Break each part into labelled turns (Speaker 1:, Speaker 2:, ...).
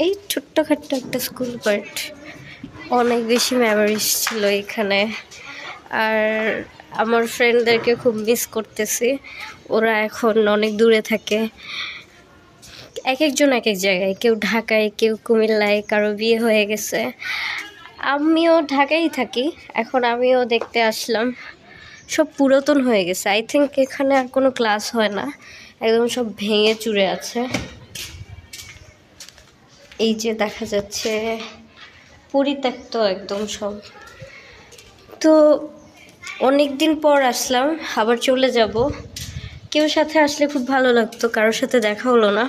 Speaker 1: এই ছোট্টখাট্ট একটা school, but অনেক বেশি মেমোরিজ ছিল এখানে। আর আমার ফ্রেন্ডদেরকে খুব মিস করতেছি। ওরা এখন অনেক দূরে থাকে, এক একজন এক এক জায়গায়, কেউ ঢাকায়, কেউ কুমিল্লায়, কারো বিয়ে হয়ে গেছে। আমিও ঢাকায় থাকি, এখন আমিও দেখতে আসলাম। সব পুরাতন হয়ে গেছে। আই থিঙ্ক এখানে আর কোনো ক্লাস হয় না, একদম সব ভেঙে চুরে আছে। এই যে দেখা যাচ্ছে পরিত্যক্ত একদম সব। তো অনেক দিন পর আসলাম, আবার চলে যাব। কেউ সাথে আসলে খুব ভালো লাগতো, কারোর সাথে দেখা হলো না,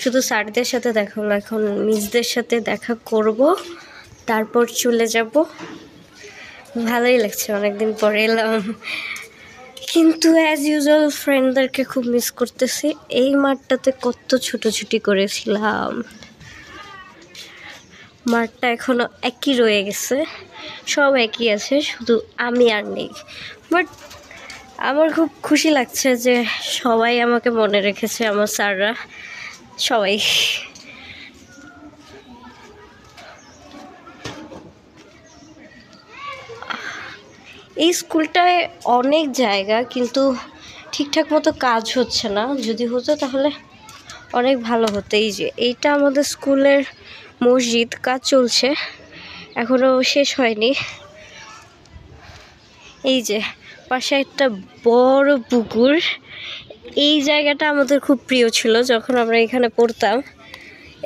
Speaker 1: শুধু স্যারদের সাথে দেখা হলো। এখন মিসদের সাথে দেখা করব, তারপর চলে যাব। ভালোই লাগছে, অনেকদিন পর এলাম। কিন্তু অ্যাজ ইউজুয়াল ফ্রেন্ডদেরকে খুব মিস করতেছি। এই মাঠটাতে কত ছুটোছুটি করেছিলাম, মাঠটা এখনও একই রয়ে গেছে, সব একই আছে, শুধু আমি আর নেই। বাট আমার খুব খুশি লাগছে যে সবাই আমাকে মনে রেখেছে, আমার স্যাররা সবাই। এই স্কুলটায় অনেক জায়গা, কিন্তু ঠিকঠাক মতো কাজ হচ্ছে না। যদি হতো তাহলে অনেক ভালো হতো। এই যে এইটা আমাদের স্কুলের মসজিদ, কাজ চলছে, এখনও শেষ হয়নি। এই যে পাশে একটা বড় পুকুর। এই জায়গাটা আমাদের খুব প্রিয় ছিল যখন আমরা এখানে পড়তাম।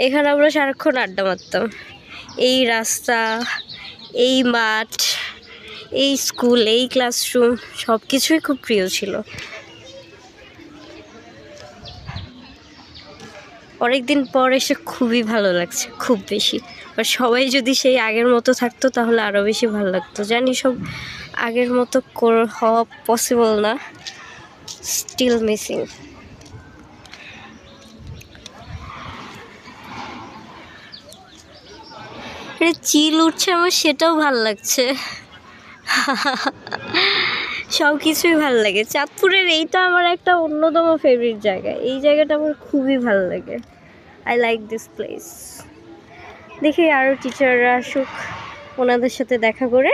Speaker 1: এখানে আমরা সারাক্ষণ আড্ডা মারতাম। এই রাস্তা, এই মাঠ, এই স্কুল, এই ক্লাসরুম, সব কিছুই খুব প্রিয় ছিল। অনেকদিন পর এসে খুবই ভালো লাগছে, খুব বেশি। আর সবাই যদি সেই আগের মতো থাকতো তাহলে আরও বেশি ভালো লাগতো। জানি সব আগের মতো হওয়া পসিবল না, স্টিল মিসিং। চিল উঠছে আমার, সেটাও ভাল লাগছে। সব কিছুই ভালো লাগে। চাঁদপুরের এইটা আমার একটা অন্যতম ফেভারিট জায়গা। এই জায়গাটা আমার খুবই ভালো লাগে। I like this place. দেখি আরও টিচাররা আসুক, ওনাদের সাথে দেখা করে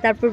Speaker 1: তারপর